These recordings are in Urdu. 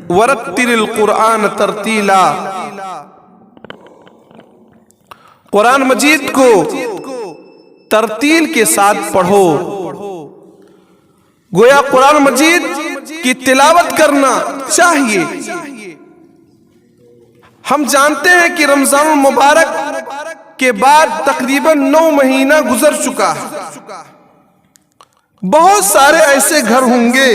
ورتل القرآن ترتیلا، قرآن مجید کو ترتیل کے ساتھ پڑھو۔ گویا قرآن مجید کی تلاوت کرنا چاہیے۔ ہم جانتے ہیں کہ رمضان المبارک کے بعد تقریباً 9 مہینہ گزر چکا ہے۔ بہت سارے ایسے گھر ہوں گے،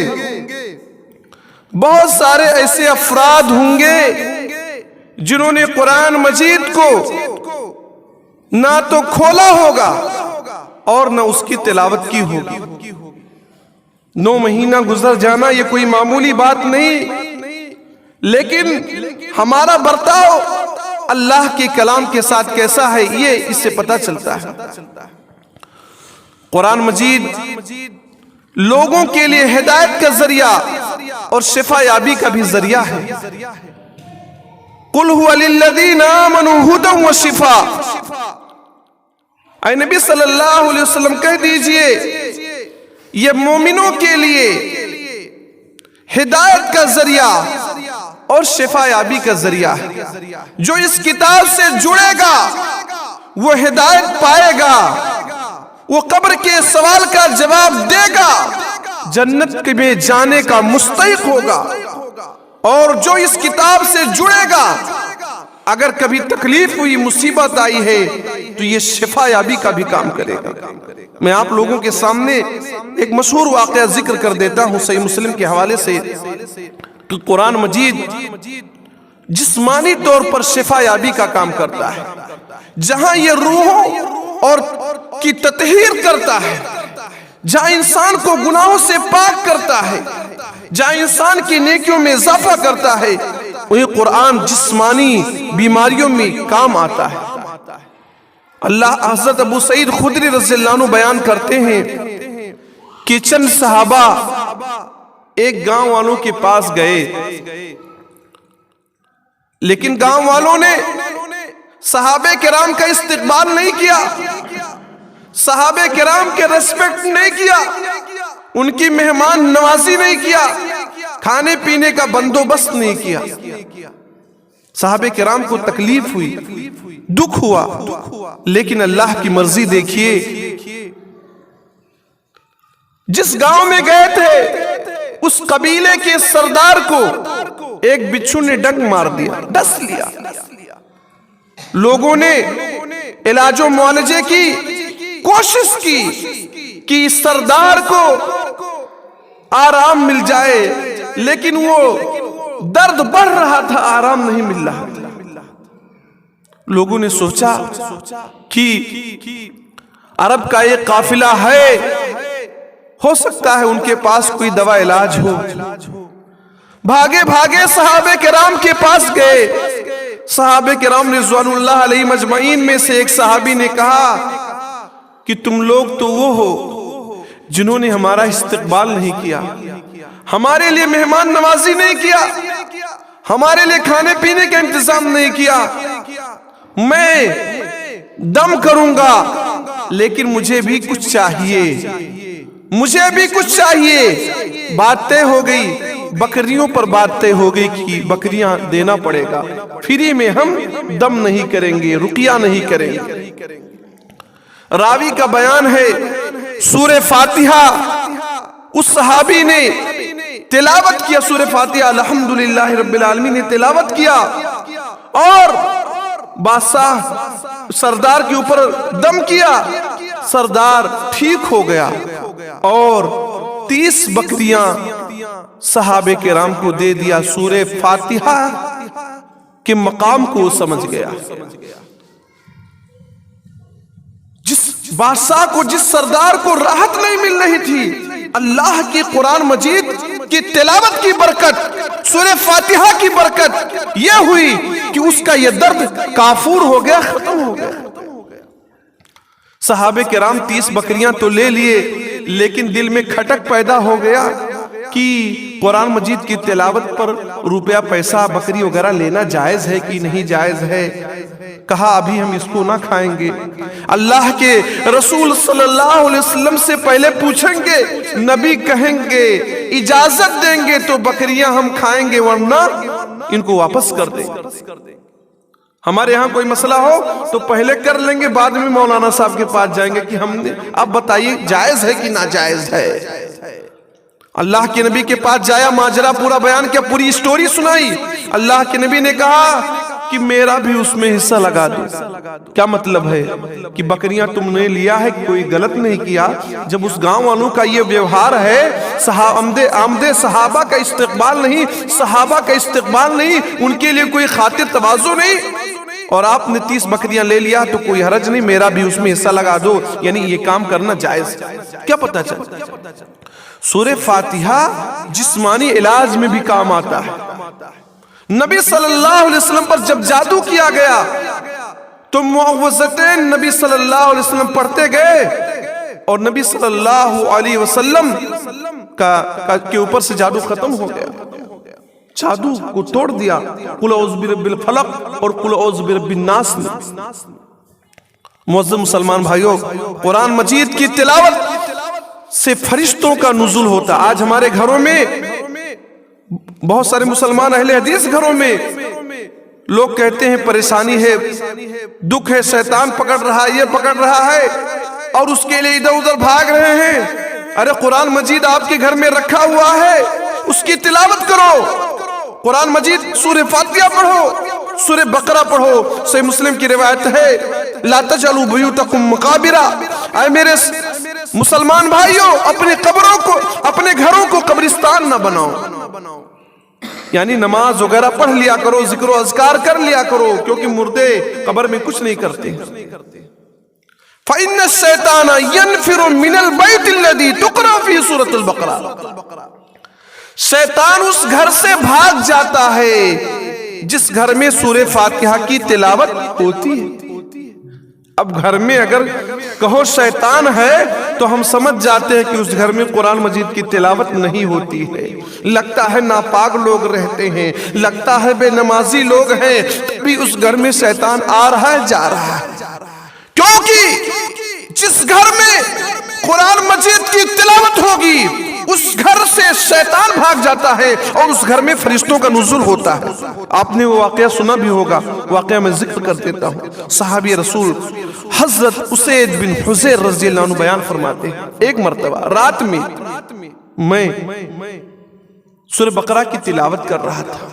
بہت سارے ایسے افراد ہوں گے جنہوں نے قرآن مجید کو نہ تو کھولا ہوگا اور نہ اس کی تلاوت کی ہوگی۔ 9 مہینہ گزر جانا یہ کوئی معمولی بات نہیں، لیکن ہمارا برتاؤ اللہ کے کلام کے ساتھ کیسا ہے یہ اس سے پتہ چلتا ہے۔ قرآن مجید لوگوں کے لیے ہدایت کا ذریعہ اور شفا یابی کا بھی ذریعہ ہے۔ قُلْ هُوَ لِلَّذِينَ آمَنُوا هُدًى وَشِفَاءً، اے نبی صلی اللہ علیہ وسلم کہہ دیجئے یہ مومنوں کے لیے ہدایت کا ذریعہ اور شفا یابی کا ذریعہ ہے۔ جو اس کتاب سے جڑے گا وہ ہدایت پائے گا، وہ قبر کے سوال کا جواب دے گا، جنت میں جانے کا مستحق ہوگا۔ اور جو اس کتاب سے جڑے گا اگر کبھی تکلیف ہوئی، مصیبت آئی ہے تو یہ شفا یابی کا بھی کام کرے گا۔ میں آپ لوگوں کے سامنے ایک مشہور واقعہ ذکر کر دیتا ہوں صحیح مسلم کے حوالے سے کہ قرآن مجید جسمانی طور پر شفا یابی کا کام کرتا ہے۔ جہاں یہ روحوں اور کی تطہیر کرتا ہے، جہاں انسان کو گناہوں سے پاک کرتا ہے، جہاں انسان کی نیکیوں میں اضافہ کرتا ہے، وہی قرآن جسمانی بیماریوں میں کام آتا ہے۔ اللہ حضرت ابو سعید خدری رضی اللہ عنہ بیان کرتے ہیں کہ چند صحابہ ایک گاؤں والوں کے پاس گئے، لیکن گاؤں والوں نے صحابہ کرام کا استقبال نہیں کیا، صحابہ کرام کے ریسپیکٹ نہیں کیا، ان کی مہمان نوازی نہیں کیا، کھانے پینے کا بندوبست نہیں کیا۔ صحابہ کرام کو تکلیف ہوئی، دکھ ہوا، لیکن اللہ کی مرضی دیکھیے، جس گاؤں میں گئے تھے اس قبیلے کے سردار کو ایک بچھو نے ڈنک مار دیا، ڈس لیا۔ لوگوں نے علاج و معالجے کی کوشش کی کہ سردار کو آرام مل جائے، لیکن وہ درد بڑھ رہا تھا، آرام نہیں مل رہا تھا۔ لوگوں نے سوچا کہ عرب کا ایک قافلہ ہے، ہو سکتا ہے ان کے پاس کوئی دوا علاج ہو۔ بھاگے بھاگے صحابہ کرام کے پاس گئے۔ صحابہ کرام رضوان اللہ علیہ مجمعین میں سے ایک صحابی نے کہا کہ تم لوگ تو وہ ہو جنہوں نے ہمارا استقبال نہیں کیا، ہمارے لیے مہمان نوازی نہیں کیا، ہمارے لیے کھانے پینے کا انتظام نہیں کیا۔ میں دم کروں گا لیکن مجھے بھی کچھ چاہیے، مجھے بھی کچھ چاہیے۔ باتیں ہو گئی، بکریوں پر باتیں ہو گئی کہ بکریاں دینا پڑے گا، فری میں ہم دم نہیں کریں گے، رقیہ نہیں کریں گے۔ راوی کا بیان ہے سورہ فاتحہ اس صحابی نے تلاوت کیا، سورہ فاتحہ الحمدللہ رب العالمین نے تلاوت کیا اور بادشاہ سردار کے اوپر دم کیا، سردار ٹھیک ہو گیا اور 30 بکریاں صحابہ کرام کو دے دیا۔ سورہ فاتحہ کے مقام کو سمجھ گیا۔ جس بادشاہ کو، جس سردار کو راحت نہیں مل رہی تھی، اللہ کی قرآن مجید کی تلاوت کی برکت، سورہ فاتحہ کی برکت یہ ہوئی کہ اس کا یہ درد کافور ہو گیا، ختم ہو گیا۔ صحابہ کرام 30 بکریاں تو لے لیے، لیکن دل میں کھٹک پیدا ہو گیا کہ قرآن مجید کی تلاوت پر روپیہ پیسہ بکری وغیرہ لینا جائز ہے کہ نہیں جائز ہے؟ کہا ابھی ہم اس کو نہ کھائیں گے، اللہ کے رسول صلی اللہ علیہ وسلم سے پہلے پوچھیں گے، نبی کہیں گے اجازت دیں گے تو بکریاں ہم کھائیں گے، ورنہ ان کو واپس کر دیں گے۔ ہمارے یہاں کوئی مسئلہ ہو تو پہلے کر لیں گے، بعد میں مولانا صاحب کے پاس جائیں گے کہ ہم نے اب بتائیے جائز ہے کہ ناجائز ہے۔ اللہ کے نبی کے پاس جایا، ماجرا پورا بیان کیا، پوری سٹوری سنائی۔ اللہ کے نبی نے کہا کہ میرا بھی اس میں حصہ لگا دو۔ کیا مطلب ہے کہ بکریاں تم نے لیا ہے، کوئی غلط نہیں کیا۔ جب اس گاؤں والوں کا یہ ویوہار ہے، آمد صحابہ کا استقبال نہیں، صحابہ کا استقبال نہیں، ان کے لیے کوئی خاطر تواضع نہیں، اور آپ نے 30 بکریاں لے لیا تو کوئی حرج نہیں، میرا بھی اس میں حصہ لگا دو، یعنی یہ کام کرنا جائز۔ کیا پتہ چلا؟ سورہ فاتحہ جسمانی علاج میں بھی کام آتا ہے۔ نبی صلی اللہ علیہ وسلم پر جب جادو کیا گیا تو معوذتین نبی صلی اللہ علیہ وسلم پڑھتے گئے، اور نبی صلی اللہ علیہ وسلم کے اوپر سے جادو ختم ہو گیا، جادو کو توڑ دیا۔ قل اعوذ برب الفلق اور قل اعوذ برب الناس نے۔ معزز مسلمان بھائیوں، قرآن مجید کی تلاوت سے فرشتوں کا نزول ہوتا۔ آج ہمارے گھروں میں بہت سارے مسلمان اہل حدیث گھروں میں لوگ کہتے ہیں پریشانی ہے، دکھ ہے، شیطان پکڑ رہا ہے، یہ پکڑ رہا ہے، اور اس کے لیے ادھر ادھر بھاگ رہے ہیں۔ ارے قرآن مجید آپ کے گھر میں رکھا ہوا ہے، اس کی تلاوت کرو۔ قرآن مجید سورہ فاتحہ پڑھو، سورہ بقرہ پڑھو۔ صحیح مسلم کی روایت ہے، لا تجعلوا بیوتکم مقابر۔ اے میرے مسلمان بھائیوں، اپنے قبروں کو، اپنے گھروں کو قبرستان نہ بناؤ، یعنی نماز وغیرہ پڑھ لیا کرو، ذکر و اذکار کر لیا کرو، کیونکہ مردے قبر میں کچھ نہیں کرتے۔ فَإِنَّ الشَّيْطَانَ يَنْفِرُ مِنَ الْبَيْتِ الَّذِي تُقْرَأُ فِي سُورَةِ الْبَقَرَةِ۔ شیطان اس گھر سے بھاگ جاتا ہے جس گھر میں سورہ فاتحہ کی تلاوت ہوتی ہے۔ اب گھر میں اگر کہو شیطان ہے تو ہم سمجھ جاتے ہیں کہ اس گھر میں قرآن مجید کی تلاوت نہیں ہوتی ہے، لگتا ہے ناپاک لوگ رہتے ہیں، لگتا ہے بے نمازی لوگ ہیں، تبھی اس گھر میں شیطان آ رہا ہے، جا رہا ہے۔ کیونکہ جس گھر میں قرآن مجید کی تلاوت ہوگی اس گھر سے شیطان بھاگ جاتا ہے، اور اس گھر میں فرشتوں کا نزول ہوتا ہے۔ آپ نے وہ واقعہ سنا بھی ہوگا، واقعہ میں ذکر کر دیتا ہوں۔ صحابی رسول حضرت اسید بن حضیر رضی اللہ عنہ بیان فرماتے ہیں، ایک مرتبہ رات میں میں سورہ بقرہ کی تلاوت کر رہا تھا۔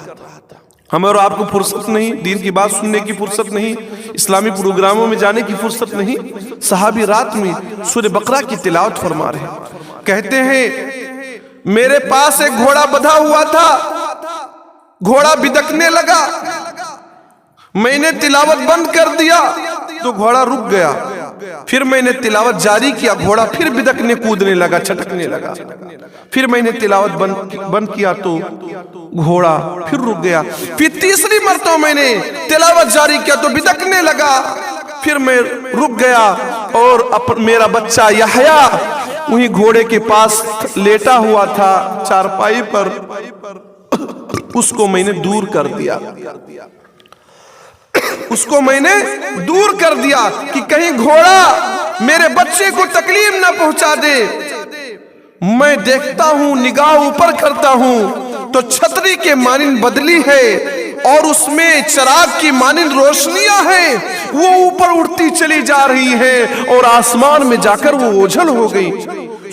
ہمیں اور آپ کو فرصت نہیں، دین کی بات سننے کی فرصت نہیں، اسلامی پروگراموں میں جانے کی فرصت نہیں۔ صحابی رات میں سورہ بقرہ کی تلاوت فرما رہے ہیں، کہتے ہیں میرے پاس ایک گھوڑا بندھا ہوا تھا، گھوڑا بدکنے لگا، میں نے تلاوت بند کر دیا تو گھوڑا رک گیا، پھر میں نے تلاوت جاری کیا، گھوڑا پھر بدکنے کودنے لگا، چھٹکنے لگا، پھر میں نے تلاوت بند کیا تو گھوڑا پھر رک گیا، پھر تیسری مرتبہ میں نے تلاوت جاری کیا تو بدکنے لگا، پھر میں رک گیا، اور میرا بچہ یحییٰ وہی گھوڑے کے پاس لیٹا ہوا تھا چارپائی پر، اس کو میں نے دور کر دیا، اس کو میں نے دور کر دیا کہ کہیں گھوڑا میرے بچے کو تکلیف نہ پہنچا دے۔ میں دیکھتا ہوں، نگاہ اوپر کرتا ہوں تو چھتری کے مانند بدلی ہے، اور اس میں چراغ کی مانند روشنیاں ہیں، وہ اوپر اڑتی چلی جا رہی ہے، اور آسمان میں جا کر وہ اوجھل ہو گئی۔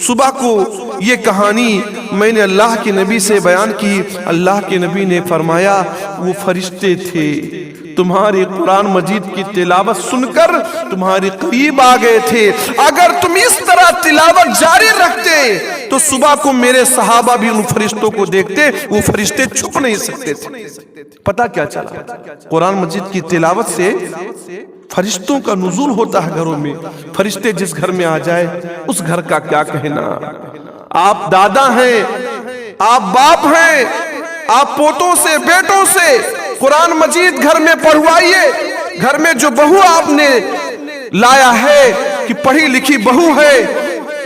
صبح کو یہ کہانی میں نے اللہ کے نبی سے بیان کی، اللہ کے نبی نے فرمایا وہ فرشتے تھے، تمہاری قرآن مجید کی تلاوت سن کر تمہارے قریب آ گئے تھے، اگر تم اس طرح تلاوت جاری رکھتے تو صبح کو میرے صحابہ بھی ان فرشتوں کو دیکھتے، وہ فرشتے چھپ نہیں سکتے تھے۔ پتہ کیا چلا؟ قرآن مجید کی تلاوت سے فرشتوں کا نزول ہوتا ہے گھروں میں۔ فرشتے جس گھر میں آ جائے اس گھر کا کیا کہنا۔ آپ دادا ہیں، آپ باپ ہیں، آپ پوتوں سے، بیٹوں سے قرآن مجید گھر میں پڑھوائیے۔ گھر میں جو بہو آپ نے لایا ہے کہ پڑھی لکھی بہو ہے،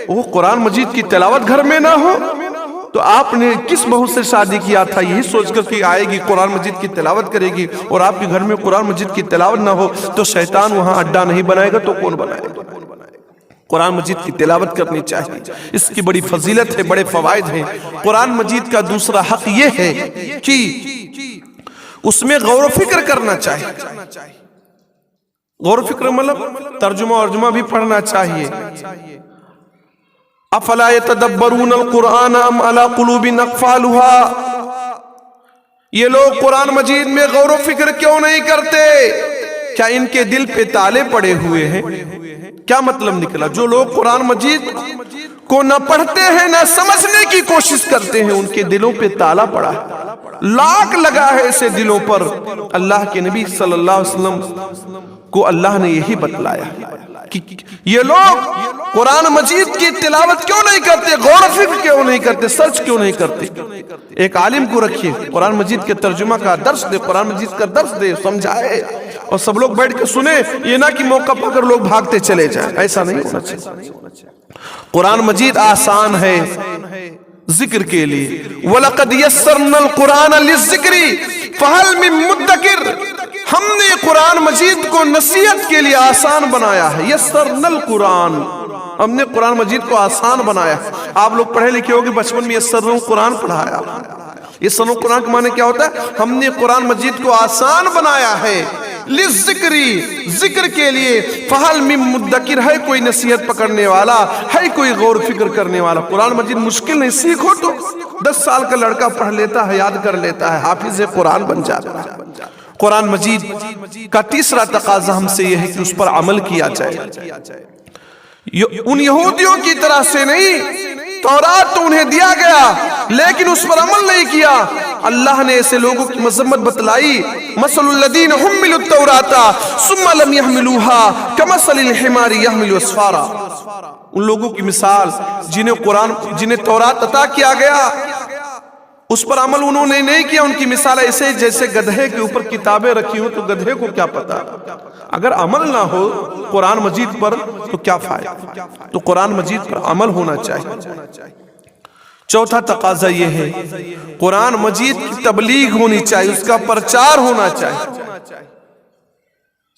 وہ قرآن مجید کی تلاوت گھر میں نہ ہو تو آپ نے کس بہو سے شادی کیا تھا؟ یہی سوچ کر کہ آئے گی قرآن مجید کی تلاوت کرے گی، اور آپ کے گھر میں قرآن مجید کی تلاوت نہ ہو تو شیطان وہاں اڈا نہیں بنائے گا تو کون بنائے گا؟ قرآن مجید کی تلاوت کرنی چاہیے، اس کی بڑی فضیلت ہے، بڑے فوائد ہیں۔ قرآن مجید کا دوسرا حق یہ ہے کہ اس میں غور و فکر کرنا چاہیے۔ غور و فکر مطلب ترجمہ ورجمہ بھی پڑھنا چاہیے۔ افلا يتدبرون القرآن ام على قلوب اقفالها، یہ لوگ قرآن مجید میں غور و فکر کیوں نہیں کرتے؟ کیا ان کے دل پہ تالے پڑے ہوئے ہیں؟ کیا مطلب نکلا؟ جو لوگ قرآن مجید کو نہ پڑھتے ہیں نہ سمجھنے کی کوشش کرتے ہیں، ان کے دلوں پہ تالا پڑا ہے، لاک لگا ہے ایسے دلوں پر۔ اللہ کے نبی صلی اللہ علیہ وسلم کو اللہ نے یہی بتلایا کہ یہ لوگ قرآن مجید کی تلاوت کیوں نہیں کرتے، غور و فکر کیوں نہیں کرتے، سرچ کیوں نہیں کرتے؟ ایک عالم کو رکھیے، قرآن مجید کے ترجمہ کا درس دے، قرآن مجید کا درس دے، سمجھائے، اور سب لوگ بیٹھ کے سنیں، یہ نہ کہ موقع پا کر لوگ بھاگتے چلے جائیں، ایسا نہیں ہونا چاہیے۔ قرآن مجید آسان ہے ذکر کے لیے، وَلَقَدْ يَسَّرْنَا الْقُرْآنَ لِلذِّكْرِ فَهَلْ مِن مُدَّكِرٍ، ہم نے قرآن مجید کو نصیحت کے لیے آسان بنایا ہے۔ یسرنا القرآن، ہم نے قرآن مجید کو آسان بنایا ہے۔ آپ لوگ پڑھے لکھے ہوگے، بچپن میں یسرنا القرآن پڑھایا۔ یسرنا القرآن کا معنی کیا ہوتا ہے؟ ہم نے قرآن مجید کو آسان بنایا ہے، للذکری، ذکر کے لیے، فہل من مدکر، ہے کوئی نصیحت پکڑنے والا، ہے کوئی غور فکر کرنے والا؟ قرآن مجید مشکل نہیں، سیکھو تو 10 سال کا لڑکا پڑھ لیتا ہے، یاد کر لیتا ہے، حافظ قرآن بن جاتا ہے۔ قرآن مجید کا تیسرا تقاضا ہم سے یہ ہے کہ اس پر عمل کیا جائے۔ ان یہودیوں کی طرح سے نہیں، تورات تو انہیں دیا گیا لیکن اس پر عمل نہیں کیا۔ اللہ نے ایسے لوگوں کی مذمت بتلائی، مثل الذین حملوا التوراۃ ثم لم يحملوها كمثل الحمار يحمل اسفارا، ان لوگوں کی مثال جنہیں تورات عطا کیا گیا، اس پر عمل انہوں نے نہیں کیا، ان کی مثال ایسے جیسے گدھے کے اوپر کتابیں رکھی ہوں، تو گدھے کو کیا پتا؟ اگر عمل نہ ہو قرآن مجید پر تو کیا فائدہ؟ تو قرآن مجید پر عمل ہونا چاہیے۔ چوتھا تقاضا یہ ہے قرآن مجید کی تبلیغ ہونی چاہیے، اس کا پرچار ہونا چاہیے۔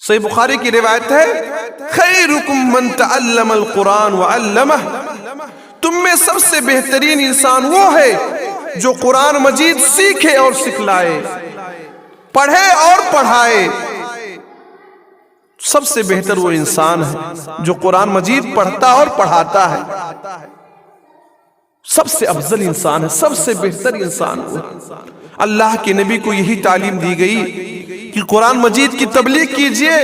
صحیح بخاری کی روایت ہے، خیرکم من تعلم القرآن وعلمہ، تم میں سب سے بہترین انسان وہ ہے جو قرآن مجید سیکھے اور سکھلائے، پڑھے اور پڑھائے۔ سب سے بہتر وہ انسان ہے جو قرآن مجید پڑھتا اور پڑھاتا ہے، سب سے افضل انسان ہے، سب سے بہتر انسان وہ۔ اللہ کے نبی کو یہی تعلیم دی گئی کہ قرآن مجید کی تبلیغ کیجئے،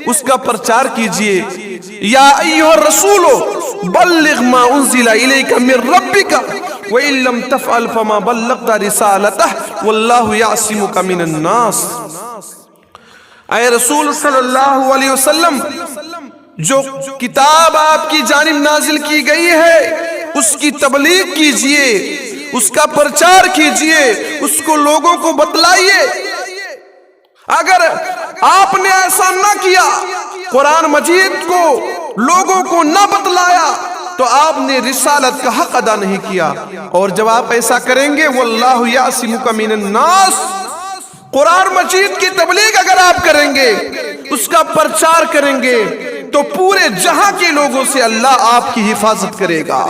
اس کا پرچار کیجئے۔ یا ایھا الرسول بلغ ما انزل الیک من ربک وَإِن لَمْ تَفْعَلْ فَمَا بَلَّغْتَ رِسَالَتَهُ وَاللَّهُ يَعْصِمُكَ مِنَ النَّاسِ، اے رسول صلی اللہ علیہ وسلم، جو کتاب آپ کی جانب نازل کی گئی ہے اس کی تبلیغ کیجئے، اس کا پرچار کیجئے، اس کو لوگوں کو بتلائیے۔ اگر آپ نے ایسا نہ کیا، قرآن مجید کو لوگوں کو نہ بتلایا، تو آپ نے رسالت کا حق ادا نہیں کیا۔ اور جب آپ ایسا کریں گے، واللہ یعصمک من الناس، قرآن مجید کی تبلیغ اگر آپ کریں گے، اس کا پرچار کریں گے، تو پورے جہاں کے لوگوں سے اللہ آپ کی حفاظت کرے گا۔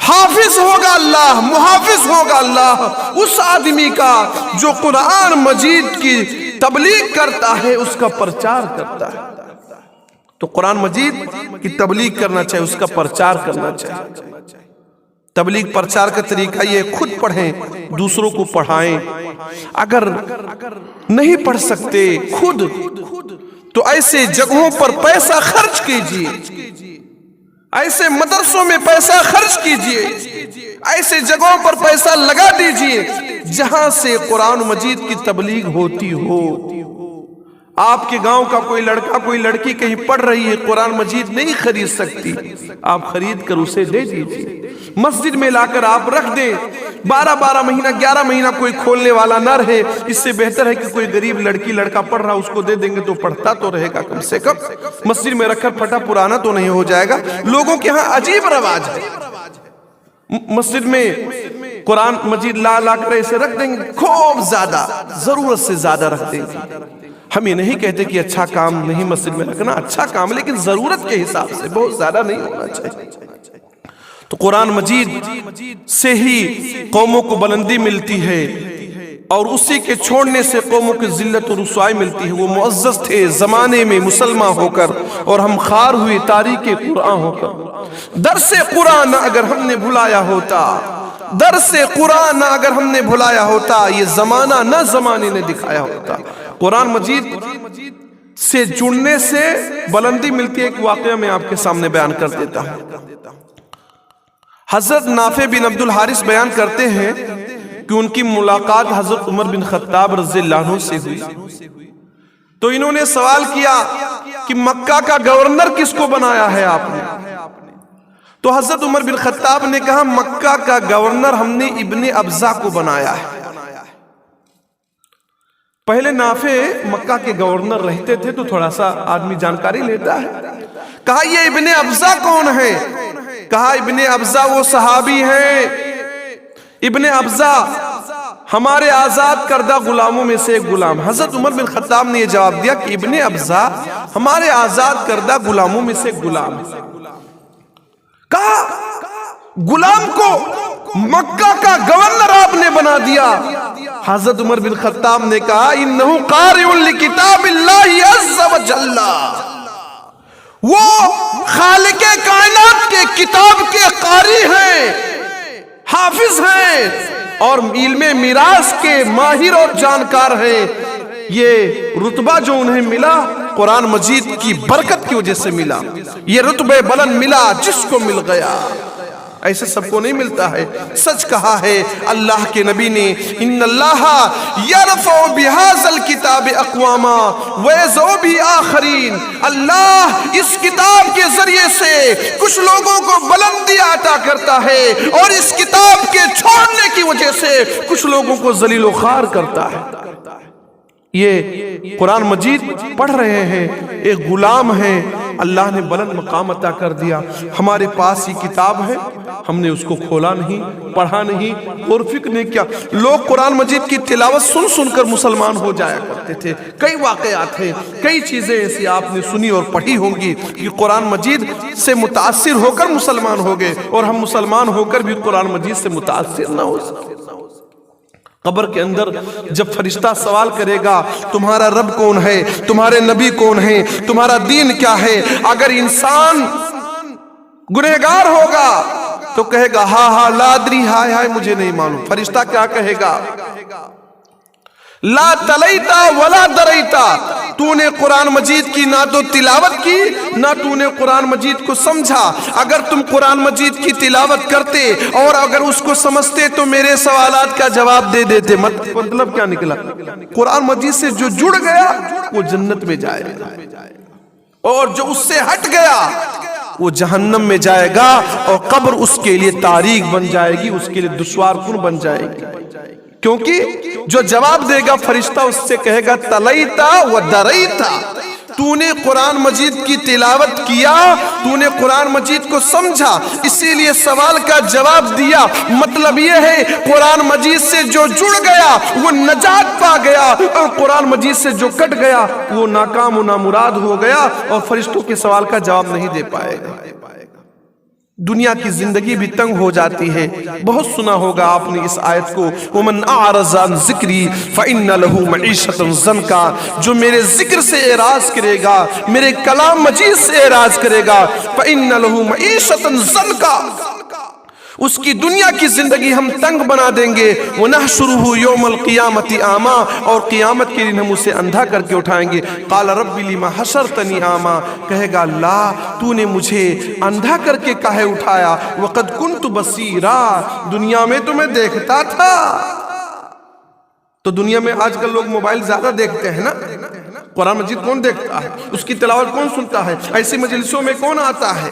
حافظ ہوگا اللہ، محافظ ہوگا اللہ اس آدمی کا جو قرآن مجید کی تبلیغ کرتا ہے، اس کا پرچار کرتا ہے۔ تو قرآن مجید کی تبلیغ کرنا چاہیے، اس کا پرچار کرنا چاہیے۔ تبلیغ پرچار کا طریقہ یہ، خود پڑھیں، دوسروں کو پڑھائیں۔ اگر نہیں پڑھ سکتے خود، تو ایسے جگہوں پر پیسہ خرچ کیجئے، ایسے مدرسوں میں پیسہ خرچ کیجئے، ایسے جگہوں پر پیسہ لگا دیجئے جہاں سے قرآن مجید کی تبلیغ ہوتی ہو۔ آپ کے گاؤں کا کوئی لڑکا کوئی لڑکی کہیں پڑھ رہی ہے، قرآن مجید نہیں خرید سکتی، آپ خرید کر اسے دے دیجئے، مسجد میں لا کر آپ رکھ دیں۔ 12 مہینہ 11 مہینہ کوئی کھولنے والا نہ رہے، اس سے بہتر ہے کہ کوئی غریب لڑکی لڑکا پڑھ رہا اس کو دے دیں گے تو پڑھتا تو رہے گا کم سے کم، مسجد میں رکھ کر پھٹا پرانا تو نہیں ہو جائے گا۔ لوگوں کے ہاں عجیب رواج ہے، مسجد میں قرآن مجید لا لا کر ایسے رکھ دیں گے، خوب زیادہ، ضرورت سے زیادہ رکھ دیں گے۔ ہم یہ نہیں کہتے کہ اچھا کام نہیں مسجد میں رکھنا، اچھا کام لیکن ضرورت کے حساب سے، بہت زیادہ نہیں ہونا چاہیے۔ تو قرآن مجید سے ہی قوموں کو بلندی ملتی ہے، اور اسی کے چھوڑنے سے قوموں کی ذلت و رسوائی ملتی ہے۔ وہ معزز تھے زمانے میں مسلمان ہو کر، اور ہم خوار ہوئے تاریخ قرآن ہو کر۔ درس قرآن اگر ہم نے بھلایا ہوتا، درس قرآن اگر ہم نے بھلایا ہوتا، یہ زمانہ نہ زمانے نے دکھایا ہوتا۔ قرآن مجید سے جڑنے سے بلندی ملتی ہے۔ ایک واقعہ میں آپ کے سامنے بیان کر دیتا ہوں۔ حضرت نافع بن عبد الحارث بیان کرتے ہیں کہ ان کی ملاقات حضرت عمر بن خطاب رضی اللہ عنہ سے ہوئی، تو انہوں نے سوال کیا کہ مکہ کا گورنر کس کو بنایا ہے آپ نے؟ تو حضرت عمر بن خطاب نے کہا مکہ کا گورنر ہم نے ابن ابزا کو بنایا ہے۔ پہلے نافع مکہ کے گورنر رہتے تھے تو تھوڑا سا آدمی جانکاری لیتا ہے۔ کہا یہ ابن ابزا کون ہے؟ کہا ابن ابزا وہ صحابی ہیں، ابن ابزا ہمارے آزاد کردہ غلاموں میں سے ایک غلام۔ حضرت عمر بن خطاب نے یہ جواب دیا کہ ابن ابزا ہمارے آزاد کردہ غلاموں میں سے ایک غلام ہے۔ کہا غلام کو مکہ کا گورنر آپ نے بنا دیا۔ حضرت عمر بن خطاب نے کہا انہو قارئ لکتاب اللہ عز و جل، وہ خالق کائنات کے کتاب کے قاری ہیں، حافظ ہیں، اور علم میراث کے ماہر اور جانکار ہیں۔ یہ رتبہ جو انہیں ملا قرآن مجید کی برکت کی وجہ سے ملا، یہ رتبہ بلند ملا جس کو مل گیا، ایسے سب کو نہیں ملتا ہے۔ سچ کہا ہے اللہ کے نبی نے ان اللہ یرفع بہذا الکتاب اقواما ویضع بہ آخرین، اللہ اس کتاب کے ذریعے سے کچھ لوگوں کو بلندی عطا کرتا ہے، اور اس کتاب کے چھوڑنے کی وجہ سے کچھ لوگوں کو ذلیل و خوار کرتا ہے۔ یہ قرآن مجید پڑھ رہے ہیں، ایک غلام ہے، اللہ نے بلند مقام عطا کر دیا۔ ہمارے پاس یہ کتاب ہے، ہم نے اس کو کھولا نہیں، پڑھا نہیں، اور فکر نہیں کیا۔ لوگ قرآن مجید کی تلاوت سن سن کر مسلمان ہو جایا کرتے تھے۔ کئی واقعات ہیں، کئی چیزیں ایسی آپ نے سنی اور پڑھی ہوں گی کہ قرآن مجید سے متاثر ہو کر مسلمان ہو گئے، اور ہم مسلمان ہو کر بھی قرآن مجید سے متاثر نہ ہو سکے۔ قبر کے اندر جب فرشتہ سوال کرے گا تمہارا رب کون ہے، تمہارے نبی کون ہے، تمہارا دین کیا ہے، اگر انسان گنہگار ہوگا تو کہے گا ہاں ہاں لا ادری، ہائے ہائے مجھے نہیں معلوم۔ فرشتہ کیا کہے گا؟ لا تلیتا ولا دریتا، تو نے قرآن مجید کی نہ تو تلاوت کی نہ تو نے قرآن مجید کو سمجھا۔ اگر تم قرآن مجید کی تلاوت کرتے اور اگر اس کو سمجھتے تو میرے سوالات کا جواب دے دیتے۔ مطلب کیا نکلا؟ قرآن مجید سے جو جڑ گیا وہ جنت میں جائے گا، اور جو اس سے ہٹ گیا وہ جہنم میں جائے گا، اور قبر اس کے لیے تاریک بن جائے گی، اس کے لیے دشوار کن بن جائے گی۔ کیونکہ جو جواب دے گا فرشتہ اس سے کہے گا تلیتا و دریتا، تو نے قرآن مجید کی تلاوت کیا، تو نے قرآن مجید کو سمجھا، اسی لیے سوال کا جواب دیا۔ مطلب یہ ہے قرآن مجید سے جو جڑ گیا وہ نجات پا گیا، اور قرآن مجید سے جو کٹ گیا وہ ناکام و نامراد ہو گیا، اور فرشتوں کے سوال کا جواب نہیں دے پائے گا۔ دنیا کی زندگی بھی تنگ ہو جاتی ہے۔ بہت سنا ہوگا آپ نے اس آیت کو، وَمَنْ أَعْرَضَ عَنْ ذِكْرِي فَإِنَّ لَهُ مَعِيشَةً ضَنْكًا، جو میرے ذکر سے اعراض کرے گا، میرے کلام مجید سے اعراض کرے گا، فَإِنَّ لَهُ مَعِيشَةً ضَنْكًا، اس کی دنیا کی زندگی ہم تنگ بنا دیں گے۔ وَنَحْشُرُهُ يَوْمَ الْقِيَامَةِ أَعْمَىٰ، اور قیامت کے دن ہم اسے اندھا کر کے اٹھائیں گے۔ قَالَ رَبِّ لِمَ حَشَرْتَنِي أَعْمَىٰ، کہے گا اللہ تو نے مجھے اندھا کر کے کاہے اٹھایا، وَقَدْ كُنْتُ بَصِيرًا، دنیا میں تمہیں دیکھتا تھا۔ تو دنیا میں آج کل لوگ موبائل زیادہ دیکھتے ہیں نا، قرآن مجید کون دیکھتا ہے؟ اس کی تلاوت کون سنتا ہے؟ ایسی مجلسوں میں کون آتا ہے؟